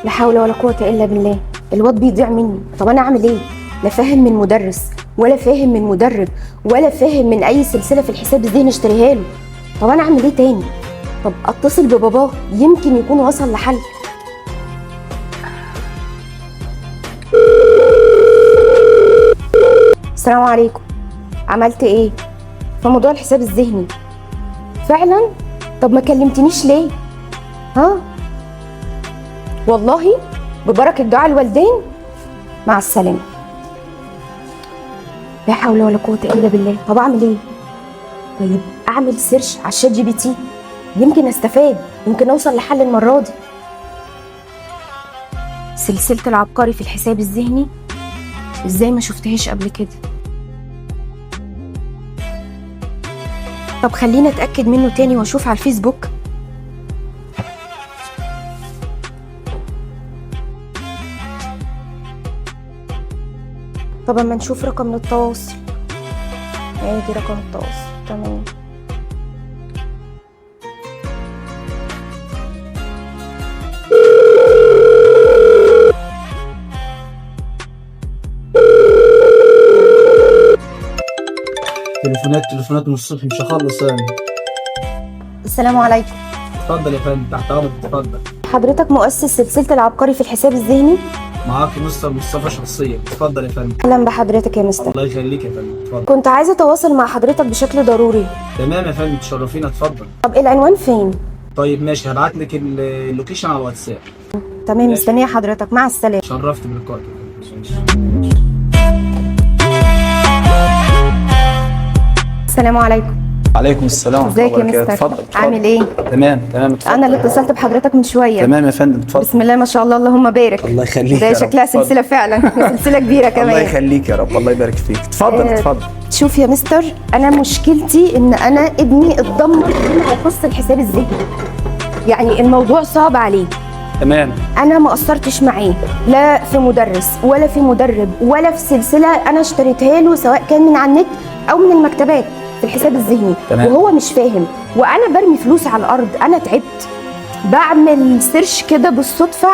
لا حول ولا قوة إلا بالله. الواد بيضيع مني. طب أنا أعمل إيه؟ لا فاهم من مدرس ولا فاهم من مدرب ولا فاهم من أي سلسلة في الحساب الذهني اشتريها له. طب أنا أعمل إيه تاني؟ طب أتصل بباباه يمكن يكون وصل لحل. السلام عليكم. عملت إيه؟ في موضوع الحساب الذهني فعلا؟ طب ما كلمتنيش ليه؟ ها؟ والله ببركة دعاء الوالدين. مع السلامة. لا حول ولا قوة إلا بالله. طب أعمل إيه؟ طيب أعمل سيرش على الشات جي بي تي يمكن أستفاد، يمكن أوصل لحل المرة دي. سلسلة العبقري في الحساب الذهني إزاي ما شفتهاش قبل كده؟ طب خليني أتأكد منه تاني وأشوف على الفيسبوك. طب اما نشوف رقم التواصل. ادي رقم التواصل. تمام. تليفونات من الصبح مش هخلص انا. السلام عليكم. اتفضل يا فندم، تحت امرك، اتفضل. حضرتك مؤسس سلسلة العبقري في الحساب الذهني؟ معاك مستر مصطفى شخصيا، اتفضل يا فندم. اهلا بحضرتك يا مستر. الله يخليك يا فندم، اتفضل. كنت عايزة اتواصل مع حضرتك بشكل ضروري. تمام يا فندم، تشرفينا، اتفضل. طب العنوان فين؟ طيب ماشي، هبعت لك اللوكيشن على الواتساب. تمام، مستنية حضرتك. مع السلامة. شرفت بلقائك يا فندم. السلام عليكم. عليكم السلام. ازيك يا مستر؟ اتفضل. عامل ايه؟ تمام اتفضل. انا اللي اتصلت بحضرتك من شويه. تمام يا فندم، اتفضل. بسم الله ما شاء الله، اللهم بارك. الله يخليك ده يا رب. شكلها سلسله فعلا. سلسله كبيره كمان. الله يخليك يا رب، الله يبارك فيك. اتفضل اتفضل. شوف يا مستر، انا مشكلتي ان انا ابني اتدمر فيما يخص الحساب الذهني. يعني الموضوع صعب عليه. تمام. انا ما قصرتش معاه لا في مدرس ولا في مدرب ولا في سلسله انا اشتريتها له، سواء كان من على النت او من المكتبات في الحساب الذهني. تمام. وهو مش فاهم وانا برمي فلوس على الارض. انا تعبت بعمل سيرش كده بالصدفه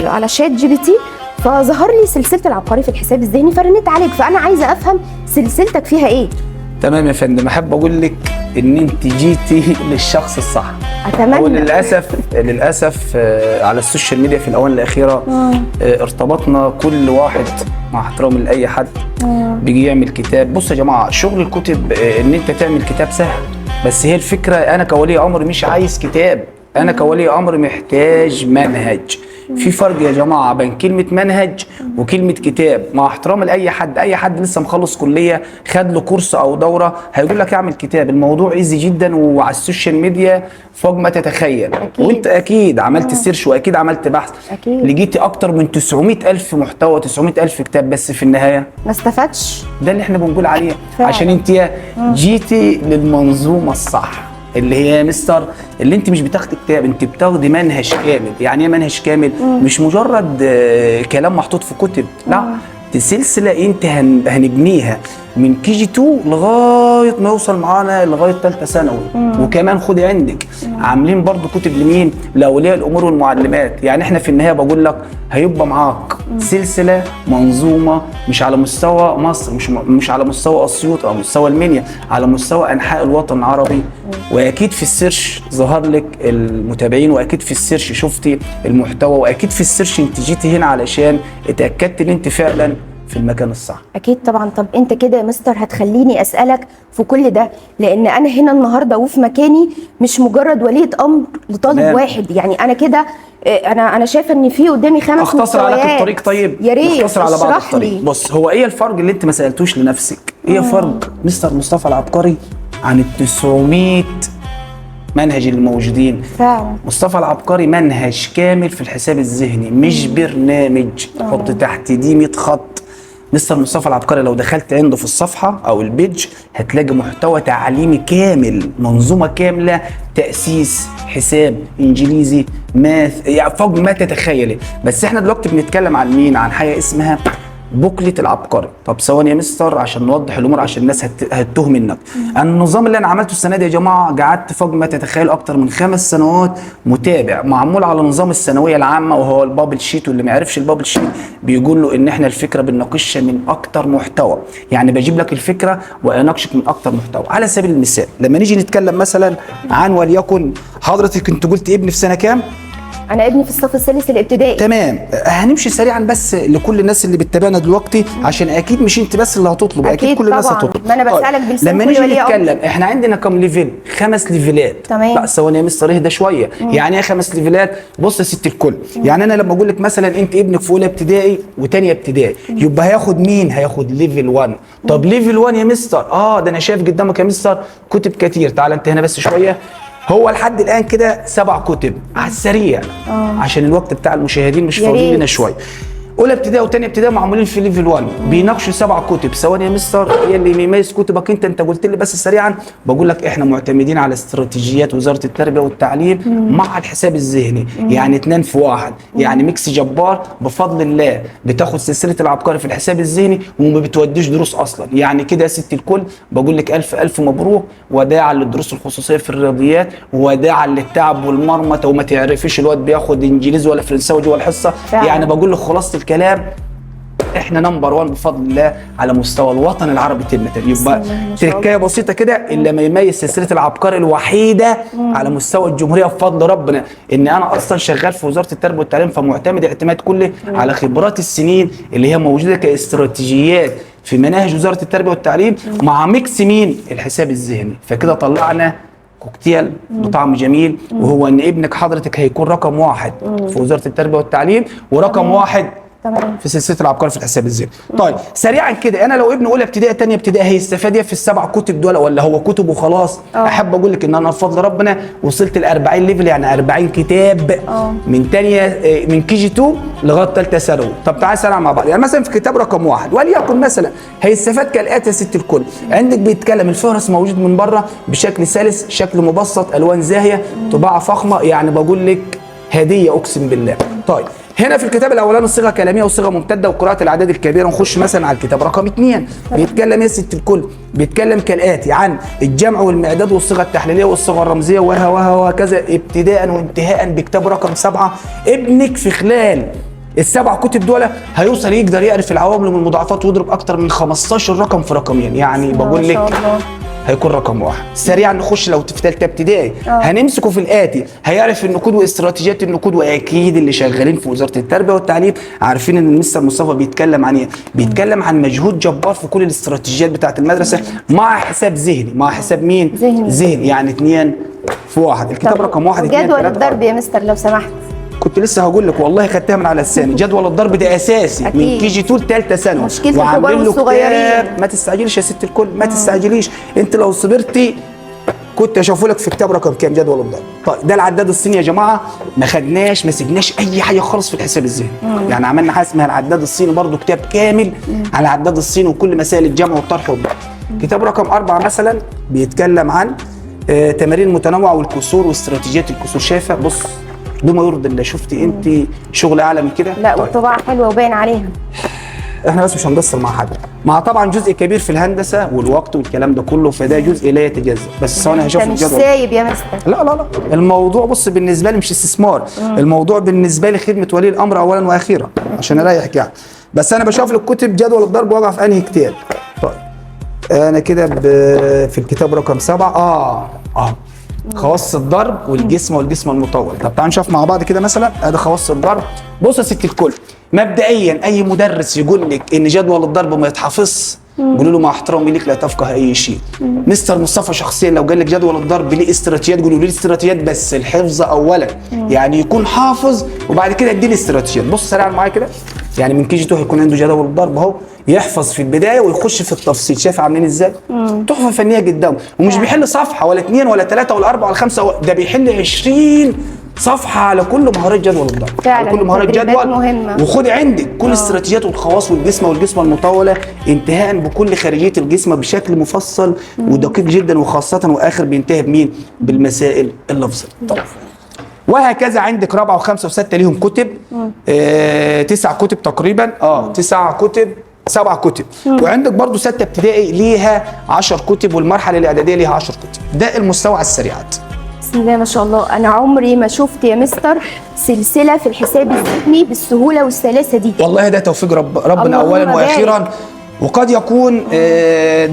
على شات جي بي تي، فظهر لي سلسله العبقري في الحساب الذهني، فرنيت عليك. فانا عايزه افهم سلسلتك فيها ايه. تمام يا فندم، احب اقول لك ان انت جيتي للشخص الصح. اتمنى. للاسف على السوشيال ميديا في الاونه الاخيره ارتبطنا كل واحد، مع احترامي لاي حد، بيجي يعمل كتاب. بصوا يا جماعه، شغل الكتب ان انت تعمل كتاب سهل، بس هي الفكره انا كولي امر مش عايز كتاب، انا كولي امر محتاج منهج. في فرق يا جماعه بين كلمه منهج وكلمه كتاب. مع احترامي لاي حد، اي حد لسه مخلص كليه خد له كورس او دوره هيقول لك اعمل كتاب. الموضوع ايزي جدا وعلى السوشيال ميديا فوق ما تتخيل. أكيد. وانت اكيد عملت سيرش واكيد عملت بحث. أكيد. لقيتي اكتر من 900,000 محتوى، 900,000 كتاب، بس في النهايه ما استفدتش. ده اللي احنا بنقول عليه. فعلا. عشان انت جيتي للمنظومه الصح، اللي هي يا مستر اللي انت مش بتاخدي كتاب، انت بتاخدي منهج كامل. يعني ايه منهج كامل؟ مش مجرد كلام محطوط في كتب، لا، دي سلسله انت هنبنيها من كي جي 2 لغايه ما يوصل معانا لغايه ثالثه ثانوي. وكمان خدي عندك عاملين برضو كتب لمين؟ لاولياء الامور والمعلمات. يعني احنا في النهايه بقول لك هيبقى معاك سلسله منظومه، مش على مستوى مصر، مش على مستوى اسيوط او مستوى المنيا، على مستوى انحاء الوطن العربي. واكيد في السيرش ظهر لك المتابعين، واكيد في السيرش شفتي المحتوى، واكيد في السيرش انت جيتي هنا علشان اتاكدت ان انت فعلا في المكان الصح. اكيد طبعا. طب انت كده يا مستر هتخليني اسالك في كل ده، لان انا هنا النهارده وفي مكاني مش مجرد ولية امر لطالب واحد. يعني انا كده انا شايفه ان في قدامي 5 مستويات. اختصر عليك الطريق. طيب يا ريت اختصر على بعض الطريق. لي. بص، هو ايه الفرق اللي انت ما سالتوش لنفسك؟ ايه فرق مستر مصطفى العبقري عن ال 900 منهج الموجودين؟ فعلا. مصطفى العبقري منهج كامل في الحساب الذهني، مش برنامج. حط تحت دي 100 خط. مستر مصطفى العبقري لو دخلت عنده في الصفحه او البيج هتلاقي محتوى تعليمي كامل، منظومه كامله، تاسيس، حساب، انجليزي، ماث، يعني فوق ما تتخيلي. بس احنا دلوقتي بنتكلم عن مين؟ عن حاجه اسمها بوكلت العبقري. طب ثواني يا مستر عشان نوضح الامور عشان الناس هتتوه منك. النظام اللي انا عملته السنه دي يا جماعه قعدت فوق ما تتخيلوا اكتر من 5 سنوات متابع، معمول على نظام الثانويه العامه وهو البابل شيت، واللي ما يعرفش البابل شيت بيقول له ان احنا الفكره بنناقشها من اكتر محتوى، يعني بجيب لك الفكره واناقشك من اكتر محتوى. على سبيل المثال لما نيجي نتكلم مثلا عن وليكن حضرتك انت قلت ابني في سنه كام؟ انا ابني في الصف الثالث الابتدائي. تمام، هنمشي سريعا بس لكل الناس اللي بتتابعنا دلوقتي عشان اكيد مش انت بس اللي هتطلب، اكيد كل الناس هتطلب. ما انا بسالك بلسان لما كل نيجي ولي امر. نتكلم احنا عندنا كم ليفل؟ 5 ليفلات. تمام. لا ثواني يا مستر اهدى شويه. يعني ايه 5 ليفلات؟ بص يا ست الكل، يعني انا لما اقول لك مثلا انت ابنك في اولى ابتدائي وثانيه ابتدائي يبقى هياخد مين؟ هياخد ليفل 1. طب ليفل 1 يا مستر ده انا شايف قدامك يا مستر كتب كتير، تعال انت هنا بس شويه. هو لحد الان كده 7 كتب على السريع عشان الوقت بتاع المشاهدين مش فاضي لنا شويه. اولى ابتدائي وثانيه ابتدائي معمولين في ليفل 1 بيناقشوا 7 كتب. ثواني يا مستر ايه اللي بيميز كتبك انت قلت لي بس سريعا. بقول لك احنا معتمدين على استراتيجيات وزاره التربيه والتعليم مع الحساب الذهني، يعني 2 في 1، يعني ميكس جبار بفضل الله. بتاخد سلسله العبقري في الحساب الذهني وما بتوديش دروس اصلا. يعني كده يا ست الكل بقول لك الف مبروك، وداعا للدروس الخصوصيه في الرياضيات، وداعا للتعب والمرمطه وما تعرفيش الواد بياخد انجليزي ولا فرنساوي جوه الحصه. يعني بقول لك خلاصه الكلام احنا نمبر 1 بفضل الله على مستوى الوطن العربي تمة. يبقى تركايه بسيطه كده اللي ما يميز سلسله العبقري الوحيده على مستوى الجمهوريه بفضل ربنا ان انا اصلا شغال في وزاره التربيه والتعليم، فمعتمد اعتماد كلي على خبرات السنين اللي هي موجوده كاستراتيجيات في مناهج وزاره التربيه والتعليم مع ميكس مين؟ الحساب الذهني. فكده طلعنا كوكتيل بطعم جميل، وهو ان ابنك حضرتك هيكون رقم 1 في وزاره التربيه والتعليم ورقم 1 في سلسله العبقري في الحساب الذهني. طيب سريعا كده انا لو ابني اولى ابتدائي ثانيه ابتدائي هيستفاد ايه في ال7 كتب دول ولا هو كتب وخلاص؟ احب اقول لك ان انا بفضل ربنا وصلت ل 40 ليفل، يعني 40 كتاب من ثانيه من كي جي 2 لغايه ثالثه ثانوي. طب تعالى سريعا مع بعض. يعني مثلا في كتاب رقم 1 وليكن مثلا هيستفاد كالاتي يا ست الكل. عندك بيتكلم الفهرس موجود من بره بشكل سلس، شكل مبسط، الوان زاهيه، طباعه فخمه، يعني بقول لك هديه اقسم بالله. طيب هنا في الكتاب الاولاني صيغه كلاميه وصيغه ممتده وقراءه الاعداد الكبيره. نخش مثلا على الكتاب رقم 2 بيتكلم يا ست الكل، بيتكلم كالاتي عن الجمع والمعداد والصيغه التحليليه والصيغه الرمزيه وهكذا ابتداء وانتهاء بكتاب رقم 7. ابنك في خلال ال7 كتب دول هيوصل يقدر يعرف العوامل والمضاعفات ويضرب اكتر من 15 رقم في رقمين، يعني بقول لك هيكون رقم 1. سريعا نخش لو في ثالثه ابتدائي هنمسكه في الاتي، هيعرف النقود واستراتيجيات النقود، واكيد اللي شغالين في وزاره التربيه والتعليم عارفين ان المستر مصطفى بيتكلم عن ايه؟ بيتكلم عن مجهود جبار في كل الاستراتيجيات بتاعه المدرسه مع حساب ذهني، مع حساب مين؟ ذهني، يعني 2 في 1. الكتاب رقم 1 2 3 جدول الضرب يا مستر لو سمحت. كنت لسه هقول لك والله خدتها من على لساني. جدول الضرب ده اساسي أكيد. من كي جي 2 لثالثه ثانوي، مشكلة الكبار والصغيرين. ما تستعجليش يا ست الكل، ما تستعجليش. انت لو صبرتي كنت اشوفه لك في كتاب رقم كام جدول الضرب. طيب ده العداد الصيني يا جماعه، ما سيبناش اي حاجه خالص في الحساب الذهني. يعني عملنا حاجه اسمها العداد الصيني برضو، كتاب كامل على العداد الصيني وكل مسائل الجمع والطرح والضرب. كتاب رقم 4 مثلا بيتكلم عن تمارين متنوعه والكسور واستراتيجيات الكسور. شايفه بص بما يرضي الله، شفتي انت شغل اعلى من كده؟ لا والطباعه حلوه وباين عليها. احنا بس مش هنقصر مع حد، مع طبعا جزء كبير في الهندسه والوقت والكلام ده كله، فده جزء لا يتجزا. بس ثواني هشوف انت مش الجدول. سايب يا مستر. لا الموضوع بص بالنسبه لي مش استثمار، الموضوع بالنسبه لي خدمه ولي الامر اولا واخيرا عشان اريحك يعني. بس انا بشوف لك كتب جدول الضرب واقع في انهي كتاب. طيب انا كده في الكتاب رقم 7 خواص الضرب والجسم المطول. طب تعالوا نشوف مع بعض كده مثلا ادي خواص الضرب. بص يا ست الكل، مبدئيا اي مدرس يقول لك ان جدول الضرب ما يتحفظش قولوا له مع احترامي ليك لا تفقه اي شيء. مستر مصطفى شخصيا لو قال لك جدول الضرب ليه استراتيجيات قولوا لي استراتيجيات، بس الحفظ اولا، يعني يكون حافظ وبعد كده اديني استراتيجيات. بص سريعا معايا كده، يعني من كي جي 2 هيكون عنده جدول الضرب اهو، يحفظ في البدايه ويخش في التفصيل. شايف عاملين ازاي؟ تحفه فنيه جدا، ومش بيحل صفحه ولا 2 ولا 3 ولا 4 ولا 5، ده بيحل 20 صفحه على كل مهارات جدول الضرب، على كل مهارات جدول مهمة. وخدي عندك كل الاستراتيجيات والخواص والجسم المطوله انتهاء بكل خارجيه الجسم بشكل مفصل ودقيق جدا، وخاصه واخر بينتهي بمين؟ بالمسائل اللفظيه. طيب وهكذا عندك رابعه وخمسه وسته ليهم كتب 9 كتب تقريبا 9 كتب 7 كتب. وعندك برضو 6 ابتدائي ليها 10 كتب، والمرحله الاعداديه ليها 10 كتب. ده المستوى على السريعات. بسم الله ما شاء الله. انا عمري ما شفت يا مستر سلسله في الحساب الذهني بالسهوله والسلاسه دي. والله ده توفيق ربنا اللهم اولا بارك. واخيرا، وقد يكون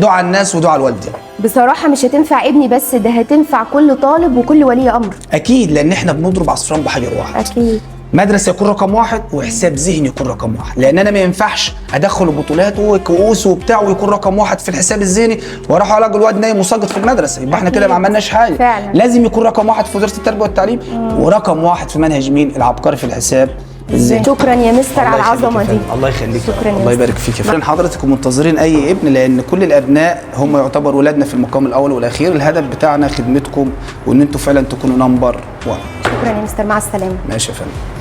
دعاء الناس ودعاء الوالدين. بصراحه مش هتنفع ابني بس، ده هتنفع كل طالب وكل ولي امر. اكيد، لان احنا بنضرب عصفورين بحجر واحد. اكيد. مدرسه يكون رقم 1 وحساب ذهني يكون رقم 1، لان انا ما ينفعش ادخل بطولات وكؤوس وبتاع ويكون رقم 1 في الحساب الذهني واروح الاقي الواد نايم وساقط في المدرسه، يبقى احنا كده ما عملناش حاجه. فعلا. لازم يكون رقم 1 في وزاره التربيه والتعليم ورقم 1 في منهج مين؟ العبقري في الحساب الذهني. شكرا يا مستر على الله يخليك يا العظمه دي. فندم. الله يخليك. شكرا يا الله يبارك فيك يا فندم. حضرتك منتظرين اي ابن، لان كل الابناء هم يعتبر ولادنا في المقام الاول والاخير. الهدف بتاعنا خدمتكم وان انتم فعلا تكونوا نمبر 1. شكرا يا مستر، مع السلامه. ماشي يا فندم.